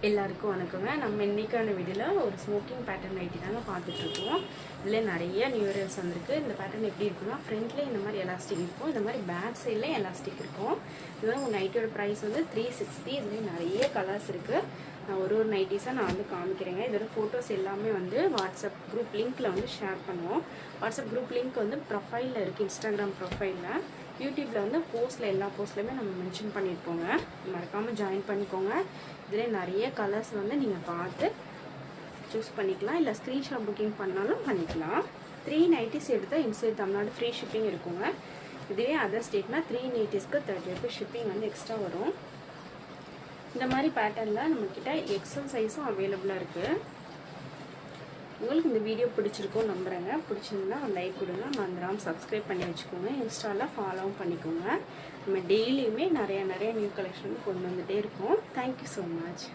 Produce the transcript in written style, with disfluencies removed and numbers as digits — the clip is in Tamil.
எல்லாருக்கும் வணக்கங்க. நம்ம இன்னைக்கான வீடியோவில் ஒரு ஸ்மோக்கிங் பேட்டர்ன் நைட்டி தாங்க பார்த்துட்ருக்கோம். இதில் நிறைய நியூரியல்ஸ் வந்திருக்கு. இந்த பேட்டர்ன் எப்படி இருக்குன்னா, ஃப்ரண்ட்லேயே இந்த மாதிரி எலாஸ்டிக் இருக்கும், இந்த மாதிரி பேக் சைடில் எலாஸ்டிக் இருக்கும். இதுதான் உங்கள் நைட்டியோட ப்ரைஸ் வந்து 360. இதுலேயும் நிறைய கலர்ஸ் இருக்குது. நான் ஒரு நைட்டிஸாக நான் வந்து காமிக்கிறேங்க. இதோட ஃபோட்டோஸ் எல்லாமே வந்து வாட்ஸ்அப் குரூப் லிங்க்கில் வந்து ஷேர் பண்ணுவோம். வாட்ஸ்அப் குரூப் லிங்க் வந்து ப்ரொஃபைலில் இருக்குது, இன்ஸ்டாகிராம் ப்ரொஃபைலில். யூடியூப்பில் வந்து போஸ்ட்டில் எல்லா போஸ்ட்லையுமே நம்ம மென்ஷன் பண்ணியிருப்போங்க. மறக்காமல் ஜாயின் பண்ணிக்கோங்க. இதில் நிறைய கலர்ஸ் வந்து நீங்கள் பார்த்து சூஸ் பண்ணிக்கலாம், இல்லை ஸ்க்ரீன்ஷாட் புக்கிங் பண்ணாலும் பண்ணிக்கலாம். 390s எடுத்தால் இன்சைட் தமிழ்நாடு ஃப்ரீ ஷிப்பிங் இருக்குங்க. இதுவே அதர் ஸ்டேட்னா 390ஸ்க்கு 30 rupees ஷிப்பிங் வந்து எக்ஸ்ட்ரா வரும். இந்த மாதிரி பேட்டர்னில் நம்மக்கிட்ட எக்ஸல் சைஸும் அவைலபிளாக இருக்குது. உங்களுக்கு இந்த வீடியோ பிடிச்சிருக்கோம் நம்புகிறேங்க. பிடிச்சிருந்தா ஒரு லைக் கொடுங்க, மறந்துடாமல் சப்ஸ்கிரைப் பண்ணி வச்சுக்கோங்க. இன்ஸ்டாவில் ஃபாலோவும் பண்ணிக்கோங்க. நம்ம டெய்லியுமே நிறைய நியூ கலெக்ஷன் கொண்டு வந்துகிட்டே இருக்கோம். Thank you so much.